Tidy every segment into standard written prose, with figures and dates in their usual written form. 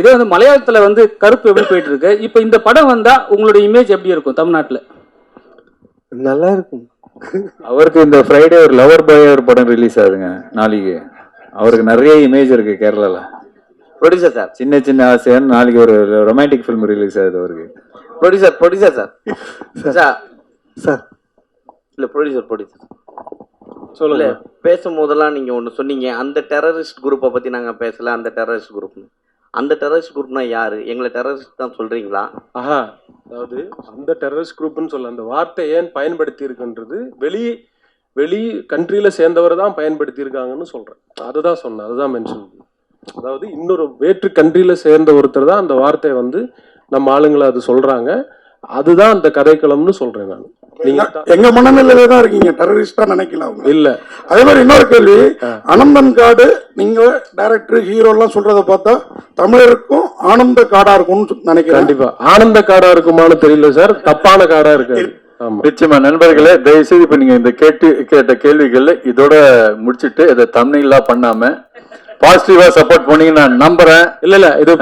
இதே வந்து மலையாளத்துல வந்து கருப்பு எப்படி போயிட்டு இருக்கு, இப்போ இந்த படம் வந்தா உங்களுடைய இமேஜ் எப்படி இருக்கும் தமிழ்நாட்டுல? நல்லா இருக்கும். அவருக்கு இந்த ஃப்ரைடே ஒரு லவர் பாய் ஒரு படம் ரிலீஸ் ஆகுதுங்க நாளைக்கு. அவருக்கு நிறைய இமேஜ் இருக்கு கேரளால. ப்ரொடியூசர் சார், சின்ன சின்ன ஆசையான நாளைக்கு ஒரு ரொமான்டிக் ஃபிலிம் ரிலீஸ் ஆகுது அவருக்கு. ப்ரொடியூசர் சார் சார் இல்ல ப்ரொடியூசர் சொல்லுங்க. பேசும்போதெல்லாம் நீங்க ஒண்ணு சொன்னீங்க, அந்த டெரரிஸ்ட் குரூப்பை பத்தி நாங்க பேசல, அந்த டெரரிஸ்ட் குரூப். அந்த டெரரிஸ்ட் குரூப்னா யாரு? எங்களை டெரரிஸ்ட் தான் சொல்றீங்களா? ஆஹா, அதாவது அந்த டெரரிஸ்ட் குரூப்னு சொல்ல அந்த வார்த்தை ஏன் பயன்படுத்தி இருக்குன்றது வெளி கண்ட்ரியில சேர்ந்தவர் தான் பயன்படுத்தி இருக்காங்கன்னு சொல்றேன். அதுதான் சொன்னேன், அதுதான் மென்ஷன். அதாவது இன்னொரு வேற்று கண்ட்ரியில சேர்ந்த ஒருத்தர் தான் அந்த வார்த்தையை வந்து நம்ம ஆளுங்களை அது சொல்றாங்க. அதுதான் அந்த கதைக்களம்னு சொல்றேன் நான். நீங்க எங்க மனநிலையில தான் இருக்கீங்க, டெரரிஸ்டா நினைக்கலாம் இல்ல. அதே மாதிரி இன்னொரு கேள்வி, அனந்தன் காடு நீங்க டைரக்டர் ஹீரோ எல்லாம் சொல்றத பார்த்தா தமிழருக்கும் ஆனந்த காடா இருக்கும்னு நினைக்கிறேன். கண்டிப்பா ஆனந்த காடா இருக்குமான்னு தெரியல சார், தப்பான காடா இருக்கு. நிச்சயமா நண்பர்களே, தயவுசெய்து இப்ப நீங்க இந்த கேட்ட கேள்விகள்ல இதோட முடிச்சுட்டு இதை தமிழ்லா பண்ணாம பாசிட்டிவா சப்போர்ட் பண்ணி நான் நம்புறேன். இல்ல இது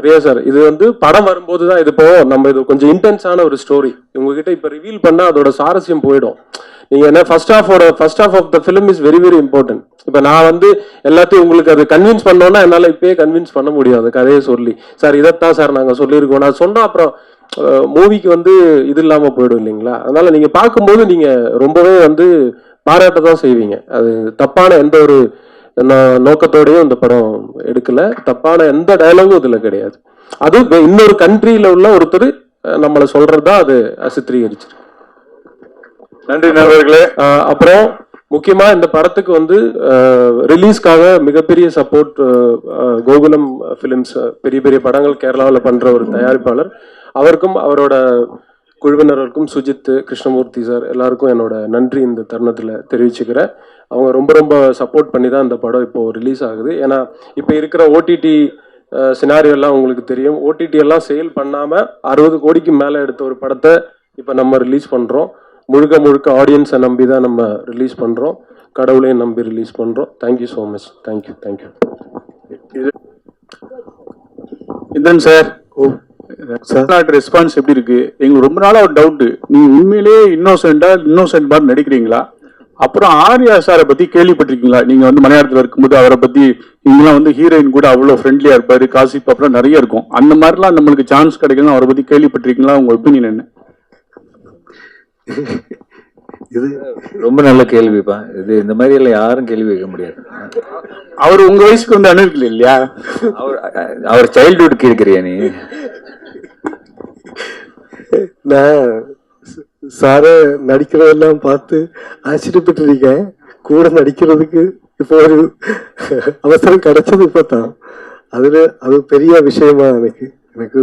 ரியா சார், இது வந்து படம் வரும்போதுதான் இது போவோம். நம்ம இது கொஞ்சம் இன்டென்ஸான ஒரு ஸ்டோரி உங்ககிட்ட இப்ப ரிவீல் பண்ணா அதோட சாரஸ்யம் போயிடும். நீங்க என்ன first half of the film is very very important. இப்ப நான் வந்து எல்லாத்தையும் உங்களுக்கு அது கன்வின்ஸ் பண்ணோம்னா என்னால இப்பயே கன்வின்ஸ் பண்ண முடியாது. கதையை சொல்லி சார் இதைத்தான் சார் நாங்க சொல்லியிருக்கோம் நான் சொன்னா அப்புறம் மூவிக்கு வந்து இது இல்லாம போயிடும் இல்லைங்களா? அதனால நீங்க பார்க்கும்போது நீங்க ரொம்பவே வந்து பாராட்ட தான் செய்வீங்க. அது தப்பான எந்த ஒரு நோக்கத்தோடையும் இந்த படம் எடுக்கல, தப்பான எந்த டயலாகும் இதுல கிடையாது. அது இன்னொரு கண்ட்ரியில உள்ள ஒருத்தர் நம்மளை சொல்றதா அது சித்தரிச்சிருக்கு. நன்றி நண்பர்களே. அப்புறம் முக்கியமா இந்த படத்துக்கு வந்து ரிலீஸ்க்காக மிகப்பெரிய சப்போர்ட் கோகுலம் பிலிம்ஸ், பெரிய பெரிய படங்கள் கேரளாவில் பண்ற ஒரு தயாரிப்பாளர், அவருக்கும் அவரோட குழுவினருக்கும் சுஜித், கிருஷ்ணமூர்த்தி சார் எல்லாருக்கும் என்னோட நன்றி இந்த தருணத்தில் தெரிவிச்சுக்கிறேன். அவங்க ரொம்ப ரொம்ப சப்போர்ட் பண்ணி தான் இந்த படம் இப்போ ரிலீஸ் ஆகுது. ஏன்னா இப்போ இருக்கிற ஓடிடி சினாரியோ எல்லாம் உங்களுக்கு தெரியும். ஓடிடி எல்லாம் சேல் பண்ணாமல் 60 கோடிக்கு மேலே எடுத்த ஒரு படத்தை இப்போ நம்ம ரிலீஸ் பண்ணுறோம். முழுக்க ஆடியன்ஸை நம்பி தான் நம்ம ரிலீஸ் பண்ணுறோம், கடவுளையும் நம்பி ரிலீஸ் பண்ணுறோம். Thank you so much. தேங்க்யூ. இதான் சார் ரெஸ்பான்ஸ் எப்படி இருக்கு? எங்களுக்கு ரொம்ப நாளா ஒரு டவுட், நீங்க உண்மையிலேயே இன்னோசென்ட் மாதிரி நடிக்கிறீங்களா? அப்புறம் ஆர்யா சாரை பத்தி கேள்விப்பட்டிருக்கீங்களா? நீங்க வந்து மலையாளத்தில் இருக்கும்போது அவரை பத்தி இங்கெல்லாம் வந்து ஹீரோயின் கூட அவ்வளவு ஃப்ரெண்ட்லியா இருப்பாரு, காசிப் அப்புறம் நிறைய இருக்கும். அந்த மாதிரிலாம் நம்மளுக்கு சான்ஸ் கிடைக்கணும், அவரை பத்தி கேள்விப்பட்டிருக்கீங்களா? உங்க ஒப்பீனியன் என்ன? இது ரொம்ப நல்ல கேள்விப்பா. இது இந்த மாதிரி எல்லாம் யாரும் கேள்வி வைக்க முடியாது. அவர் உங்க வயசுக்கு வந்து அனுப்பல இல்லையா? அவர் சைல்ட்ஹுட் கேட்கிறியா நீ? நான் சாரை நடிக்கிறதெல்லாம் பார்த்து ஆச்சரியப்பட்டிருக்கேன். கூட நடிக்கிறதுக்கு இப்போ ஒரு அவசரம் கிடைச்சது இப்பதான். அது பெரிய விஷயமா எனக்கு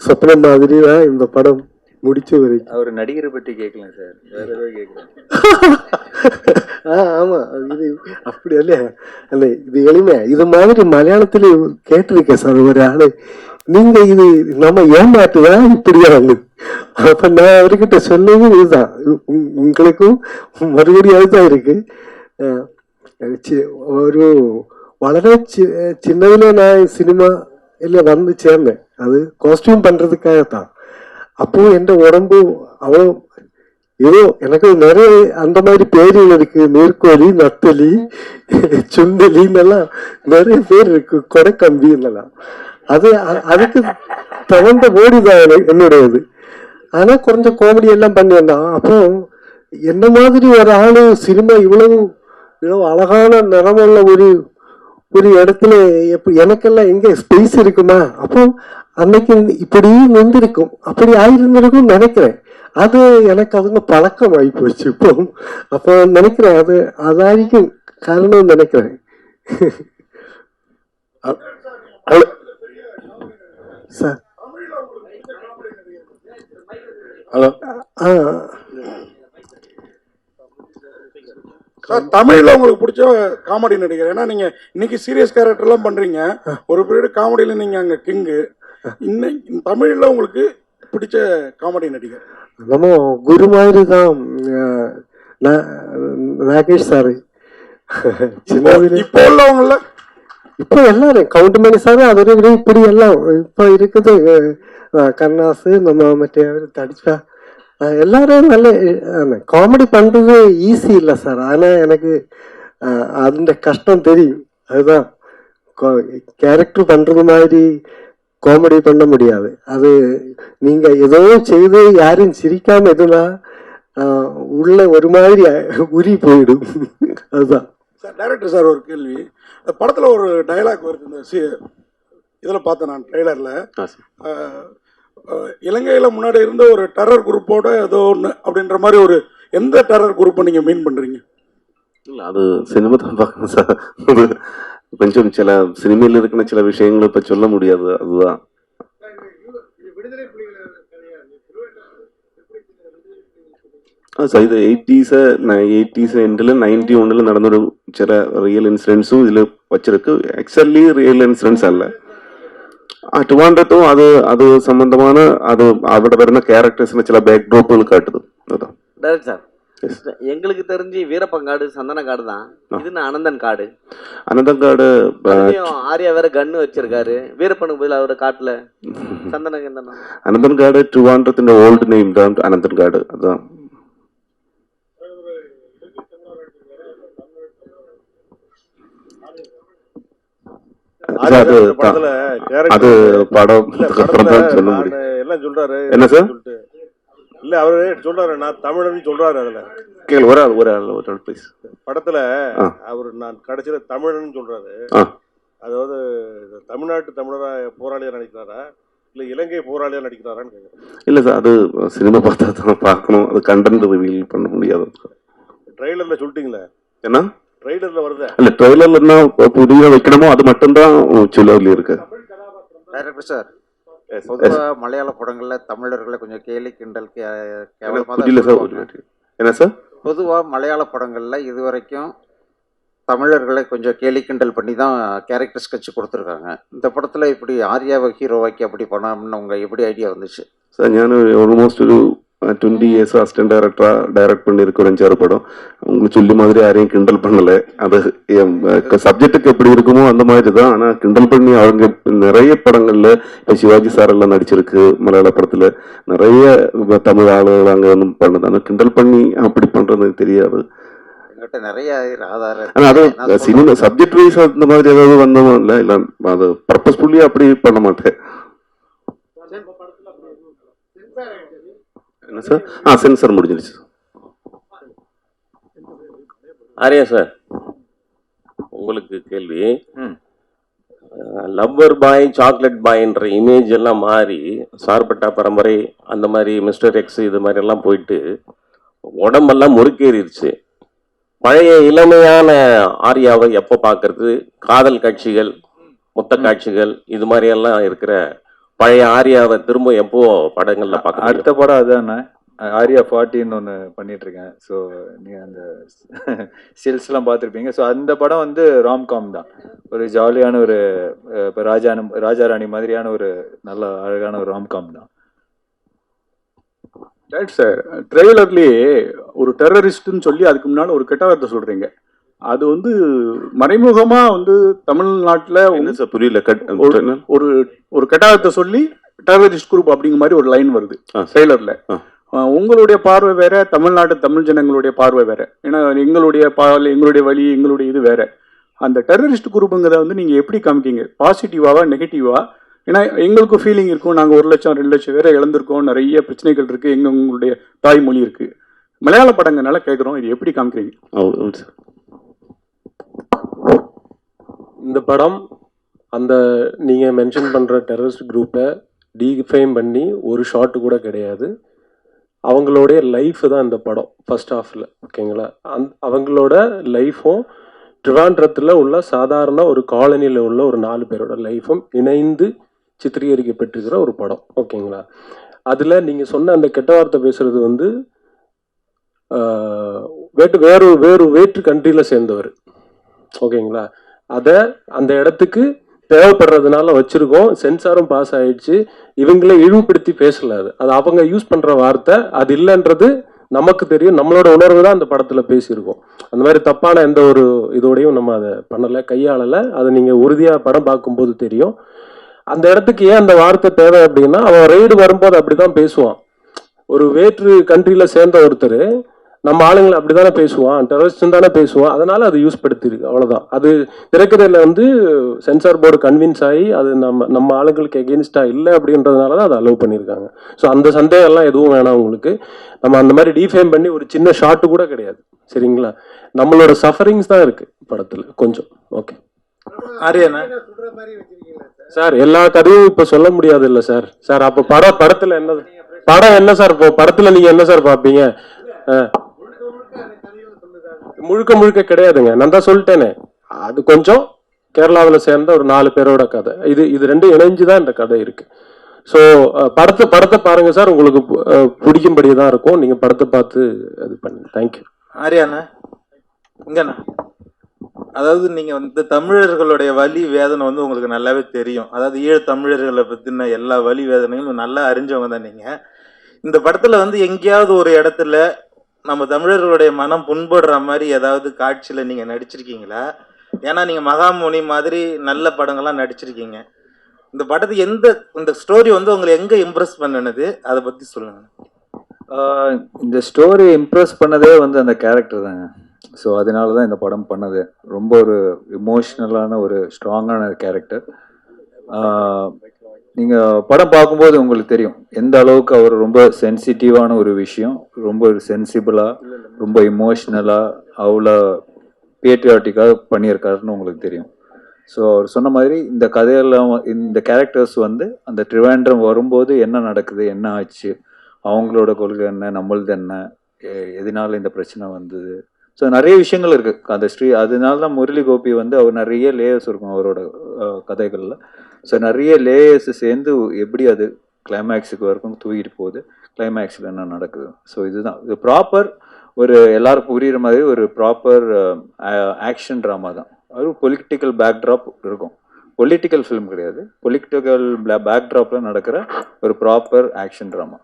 சொப்னம் மாதிரி தான் இந்த படம் முடிச்சு வரைக்கும். அவர் நடிகரை பற்றி கேட்கலாம் சார், வேற ஏதாவது கேட்கலாம். ஆமா, இது அப்படி இல்லையா? அல்ல, இது எளிமை. இது மாதிரி மலையாளத்துல கேட்டிருக்கேன் சார் ஒரு ஆளு, நீங்க இது நம்ம ஏமாட்டுவா இப்படியா வந்து. அப்ப நான் அவர்கிட்ட சொன்னது இதுதான், உங்களுக்கும் மறுபடியும் அதுதான் இருக்கு. ஒரு വളരെ சின்னதுல நான் சினிமா இல்ல வந்து சேர்ந்தேன், அது காஸ்டியூம் பண்றதுக்காகத்தான். அப்போ என் உடம்பு அவ்வளோ ஏதோ எனக்கு நிறைய அந்த மாதிரி பேர்கள் இருக்கு, நீர்க்கோழி, நத்தலி, சுண்டலின்னெல்லாம் நிறைய பேர் இருக்கு, கொடைக்கம்பி என்னெல்லாம். அதுக்கு தகுந்த ஓடிதான் என்னுடையது. ஆனா கொஞ்சம் காமெடி எல்லாம் பண்ணி வந்தான். அப்போ என்ன மாதிரி ஒரு ஆளு சினிமா இவ்வளவு அழகான நிறமுள்ள ஒரு இடத்துல எனக்கெல்லாம் எங்க ஸ்பேஸ் இருக்குமா? அப்போ அன்னைக்கு இப்படி நின்றுருக்கும், அப்படி ஆயிருந்திருக்கும் நினைக்கிறேன். அது எனக்கு அதுங்க பழக்கம் ஆகி போச்சு இப்போ. அப்போ நினைக்கிறேன் அதாയിരിക്കും காரணம் நினைக்கிறேன். சார் ஹலோ சார், தமிழ்ல உங்களுக்கு பிடிச்ச காமெடி நடிகர்? ஏன்னா நீங்க இன்னைக்கு சீரியஸ் கேரக்டர் எல்லாம் பண்றீங்க, ஒரு பீரியட் காமெடியில நீங்க அங்க கிங்கு. இன்னைக்கு தமிழ்ல உங்களுக்கு பிடிச்ச காமெடி நடிகர்? நம்ம குரு மாதிரி தான் நாகேஷ் சாரு. இப்போ உள்ளவங்கள இப்போ எல்லாரும் கவுண்ட் சார் அதோட விட இப்படி எல்லாம் இப்போ இருக்குது. கண்ணாசு நம்ம மറ്റே தடிச்சா எல்லாரும் நல்ல காமெடி பண்றது ஈஸி இல்லை சார். ஆனால் எனக்கு அந்த கஷ்டம் தெரியும். அதுதான் கேரக்டர் பண்றது மாதிரி காமெடி பண்ண முடியாது. அது நீங்க ஏதோ செய்து யாரும் சிரிக்காம எதுனா உள்ள ஒரு மாதிரி உரி போயிடும். அதுதான் சார். டைரக்டர் சார், ஒரு கேள்வி. இந்த படத்துல ஒரு டயலாக் வருது, இந்த இதில் பார்த்தேன் நான் ட்ரெய்லரில். இலங்கையில் முன்னாடி இருந்த ஒரு டெரர் குரூப்போட ஏதோ ஒன்று அப்படின்ற மாதிரி ஒரு எந்த டெரர் குரூப்பை நீங்கள் மீன் பண்ணுறீங்க? இல்லை, அது சினிமா தான் பார்க்கணும் சார். கொஞ்சம் சில சினிமையில் இருக்கிற சில விஷயங்களை இப்போ சொல்ல முடியாது. அதுதான் சார். இது 80s எண்டில் 91 நடந்த ஒரு சில ரியல் இன்சிடென்ட்ஸும் இதில் வச்சிருக்கு. ஆக்சுவலி ரியல் இன்சிடென்ட்ஸ் அல்ல. டுவாண்டத்தும் அது சம்பந்தமான அது അവിടെ വരുന്ന ക്യാരക്ടേഴ്സിന് ചില ബാക്ക് ഡ്രോപ്പുകൾ കാട്ടുது. அதுதான் டைரக்ட் சார். எங்களுக்கு தெரிஞ்சு வீரப்பங்காடு சந்தனக்காடு தான். இது அனந்தன் காடு. അനന്തൻ കാട് ஆர்யா வேற கன்னு வச்சிருக்காரு. வீரப்பனுக்கு பதில் அவரு காட்டுல சந்தனம். അനന്തൻ കാട് ട്രിവാൻഡ്രത്തിന്റെ ഓൾഡ് നെയിം தான் അനന്തൻ കാട്. அதுதான் அது படம் சொல்ல முடியும். எல்லாம் சொல்றாரு. என்ன சார்? இல்ல அவரு சொல்றாரு நான் தமிழன் சொல்றாரு. அதுல கேளு, ஒரு ஆள் ப்ளீஸ். படத்துல அவரு நான் கடைசியில தமிழன் சொல்றாரு. அதாவது தமிழ்நாட்டு தமிழரா போராளியா நடிக்கிறாரா இல்ல இலங்கை போராளியா நடிக்கிறாரான்னு கேக்குறேன். இல்ல சார், அது சினிமா பார்த்தா தான் பார்க்கணும். அது கண்டென்ட் ரிவீல் பண்ண முடியாது. ட்ரெய்லர்ல சொல்லிட்டீங்களே. என்ன ட்ரெய்லர்ல வருது? இல்ல, ட்ரெய்லர்ல என்ன புதிய வைக்கணுமோ அது மட்டும்தான் சொல்லி இருக்கு. டைரக்டர் சார், பொதுவா மலையாள படங்கள்ல தமிழர்களை கொஞ்சம் கேலி கிண்டல் புரியல சார். என்ன சார்? பொதுவா மலையாள படங்கள்ல இதுவரைக்கும் தமிழர்களை கொஞ்சம் கேலி கிண்டல் பண்ணி தான் கேரக்டர் ஸ்கெட்ச் கொடுத்துருக்காங்க. இந்த படத்துல இப்படி ஆர்யாவை ஹீரோவாக்கி அப்படி பண்ணணும்னு உங்க எப்படி ஐடியா வந்துச்சு சார்? ഞാൻ ഓൾമോസ്റ്റ് ഒരു 20 இயர்ஸ் அசிஸ்டன்ட் டைரக்டரா டைரக்ட் பண்ணியிருக்க ஒரு 5-6 படம். உங்களுக்கு சொல்லி மாதிரி யாரையும் கிண்டல் பண்ணல. அது சப்ஜெக்டுக்கு எப்படி இருக்குமோ அந்த மாதிரி தான். ஆனால் கிண்டல் பண்ணி அவங்க நிறைய படங்கள்ல இப்போ சிவாஜி சார் எல்லாம் நடிச்சிருக்கு. மலையாள படத்துல நிறைய தமிழ் ஆளுகள் அங்கே வந்து பண்ணுது. ஆனால் கிண்டல் பண்ணி அப்படி பண்றது தெரியாது. நிறைய ஆனா அது சினிமா சப்ஜெக்ட் வைஸ் அந்த மாதிரி ஏதாவது வந்ததும் இல்லை. இல்லை, அது பர்பஸ்ஃபுல்லி அப்படி பண்ண மாட்டேன். என்ன சார்? சென்சார் முடிஞ்சிருச்சு. ஆரியா சார், உங்களுக்கு கேள்வி. லவ்வர் பாய், சாக்லேட் பாய்ன்ற இமேஜ் எல்லாம் மாறி சார்பட்டா பரம்பரை அந்த மாதிரி மிஸ்டர் எக்ஸ் இது மாதிரி எல்லாம் போயிட்டு உடம்பெல்லாம் முறுக்கேறிடுச்சு. பழைய இளமையான ஆர்யாவை எப்போ பார்க்கறது? காதல் காட்சிகள், முத்த காட்சிகள் இது மாதிரி எல்லாம் இருக்கிற பழைய ஆர்யாவை திரும்ப எப்போ படங்கள்ல பார்க்க? அடுத்த படம் அதுதானே, ஆர்யா 40ன்னு ஒன்று பண்ணிட்டு இருக்கேன். ஸோ நீங்கள் அந்த ஸ்டில்ஸ்லாம் பார்த்துருப்பீங்க. ஸோ அந்த படம் வந்து ராம்காம் தான். ஒரு ஜாலியான ஒரு இப்போ ராஜா ராணி மாதிரியான ஒரு நல்ல அழகான ஒரு ராம்காம் தான். Right sir. ட்ரெய்லர்லேயே ஒரு டெரரிஸ்ட்னு சொல்லி அதுக்கு முன்னால் ஒரு கெட்ட வார்த்தை சொல்கிறீங்க. அது வந்து மறைமுகமா வந்து தமிழ்நாட்டில் புரியல. ஒரு கெட்ட வார்த்தை சொல்லி டெரரிஸ்ட் குரூப் அப்படிங்கிற மாதிரி ஒரு லைன் வருது ட்ரெய்லர்ல. உங்களுடைய பார்வை வேற, தமிழ்நாட்டு தமிழ் ஜனங்களுடைய பார்வை வேற. ஏன்னா எங்களுடைய வழி, எங்களுடைய இது வேற. அந்த டெரரிஸ்ட் குரூப்புங்கிறத வந்து நீங்க எப்படி காமிக்கீங்க? பாசிட்டிவாவா நெகட்டிவா? ஏன்னா எங்களுக்கும் ஃபீலிங் இருக்கும். நாங்கள் 1 லட்சம் 2 லட்சம் பேரை இழந்திருக்கோம். நிறைய பிரச்சனைகள் இருக்கு. உங்களுடைய தாய்மொழி இருக்கு. மலையாள படங்கள்னால கேட்குறோம், இது எப்படி காமிக்கிறீங்க? இந்த படம் அந்த நீங்க மென்ஷன் பண்ற டெரரிஸ்ட் குரூப்பை டீஃபைம் பண்ணி ஒரு ஷாட் கூட கிடையாது. அவங்களுடைய லைஃப் தான் இந்த படம் ஃபர்ஸ்ட் ஹாஃப்ல. ஓகேங்களா? அவங்களோட லைஃப்பும் ட்ரிவாண்ட்ரத்தில் உள்ள சாதாரண ஒரு காலனியில் உள்ள ஒரு 4 பேரோட லைஃப்பும் இணைந்து சித்திரீகரிக்கப்பட்டிருக்கிற ஒரு படம். ஓகேங்களா? அதில் நீங்கள் சொன்ன அந்த கெட்ட வார்த்தை பேசுறது வந்து வேற்று கண்ட்ரியில் சேர்ந்தவர். ஓகேங்களா? அதை அந்த இடத்துக்கு தேவைப்படுறதுனால வச்சிருக்கோம். சென்சாரும் பாஸ் ஆயிடுச்சு. இவங்களே இழிவுபடுத்தி பேசல. அது அவங்க யூஸ் பண்ற வார்த்தை. அது இல்லைன்றது நமக்கு தெரியும், நம்மளோட உணர்வு தான் அந்த படத்தில் பேசியிருக்கோம். அந்த மாதிரி தப்பான எந்த ஒரு இதோடையும் நம்ம அதை பண்ணலை, கையாளலை. அதை நீங்கள் உறுதியாக படம் பார்க்கும்போது தெரியும். அந்த இடத்துக்கு ஏன் அந்த வார்த்தை தேவை அப்படின்னா, அவன் ரைடு வரும்போது அப்படி தான் பேசுவான். ஒரு வேற்று கண்ட்ரியில் சேர்ந்த ஒருத்தர் நம்ம ஆளுங்களை அப்படி தானே பேசுவான், டெரரிஸ்ட் தானே பேசுவான். அதனால அது யூஸ் படுத்திருக்கு, அவ்வளோதான். அது திரைக்கதையில் வந்து சென்சார் போர்டு கன்வின்ஸ் ஆகி அது நம்ம ஆளுங்களுக்கு எகென்ஸ்டாக இல்லை அப்படின்றதுனால தான் அதை அலோவ் பண்ணியிருக்காங்க. ஸோ அந்த சந்தேகம்லாம் எதுவும் வேணாம் உங்களுக்கு. நம்ம அந்த மாதிரி டீஃபேம் பண்ணி ஒரு சின்ன ஷாட்டு கூட கிடையாது, சரிங்களா? நம்மளோட சஃபரிங்ஸ் தான் இருக்கு படத்தில் கொஞ்சம். ஓகே சார், எல்லா கதையும் இப்போ சொல்ல முடியாது இல்லை சார். சார் அப்போ படத்தில் படம் என்ன சார்? இப்போ படத்தில் நீங்கள் என்ன சார் பார்ப்பீங்க? முழுக்க கிடையாதுங்க, நான் தான் சொல்லிட்டேனே. அது கொஞ்சம் கேரளாவில் சேர்ந்த ஒரு 4 பேரோட கதை. இது ரெண்டும் இணைஞ்சுதான் இந்த கதை இருக்கு. ஸோ படத்தை பாருங்க சார், உங்களுக்கு பிடிக்கும்படி தான் இருக்கும். நீங்க படத்தை பார்த்து இது பண்ணுங்க. தேங்க்யூ. ஆரியாண்ணா இங்கண்ணா, அதாவது நீங்க வந்து தமிழர்களுடைய வலி வேதனை வந்து உங்களுக்கு நல்லாவே தெரியும். அதாவது ஈழத் தமிழர்களை பத்தின எல்லா வலி வேதனைகளும் நல்லா அறிஞ்சவங்க தான் நீங்க. இந்த படத்துல வந்து எங்கேயாவது ஒரு இடத்துல நம்ம தமிழர்களுடைய மனம் புண்படுற மாதிரி ஏதாவது காட்சியில நீங்க நடிச்சிருக்கீங்களா? ஏன்னா நீங்க மகாமுனி மாதிரி நல்ல படங்கள்லாம் நடிச்சிருக்கீங்க. இந்த படத்துக்கு இந்த ஸ்டோரி வந்து உங்களை எங்க இம்ப்ரெஸ் பண்ணுனது, அதை பத்தி சொல்லுங்க. இந்த ஸ்டோரி இம்ப்ரெஸ் பண்ணதே வந்து அந்த கேரக்டர் தாங்க. ஸோ அதனால தான் இந்த படம் பண்ணது. ரொம்ப ஒரு இமோஷ்னலான ஒரு ஸ்ட்ராங்கான கேரக்டர். நீங்கள் படம் பார்க்கும்போது உங்களுக்கு தெரியும் எந்த அளவுக்கு அவர் ரொம்ப சென்சிட்டிவான ஒரு விஷயம், ரொம்ப சென்சிபிளாக, ரொம்ப இமோஷ்னலாக, அவ்வளோ பேட்ரியாட்டிக்காக பண்ணியிருக்காருன்னு உங்களுக்கு தெரியும். ஸோ அவர் சொன்ன மாதிரி இந்த கதையெல்லாம் இந்த கேரக்டர்ஸ் வந்து அந்த ட்ரிவாண்ட்ரம் வரும்போது என்ன நடக்குது, என்ன ஆச்சு, அவங்களோட கொள்கை என்ன, நம்மளது என்ன, எதனால இந்த பிரச்சனை வந்தது. ஸோ நிறைய விஷயங்கள் இருக்குது அந்த அதனால தான் முரளி கோபி வந்து அவர் நிறைய லேயர்ஸ் இருக்கும் அவரோட கதைகளில். ஸோ நிறைய லேயர்ஸ் சேர்ந்து எப்படி அது கிளைமேக்ஸுக்கு வரைக்கும் தூக்கிட்டு போகுது, கிளைமேக்ஸில் என்ன நடக்குது. ஸோ இதுதான் இது ப்ராப்பர் ஒரு எல்லாருக்கும் புரியுற மாதிரி ஒரு ப்ராப்பர் ஆக்ஷன் ட்ராமா தான். அது பொலிட்டிக்கல் பேக்ட்ராப் இருக்கும், பொலிட்டிக்கல் ஃபிலிம் கிடையாது, பொலிட்டிக்கல் பேக்ட்ராப்பில் நடக்கிற ஒரு ப்ராப்பர் ஆக்ஷன் ட்ராமா.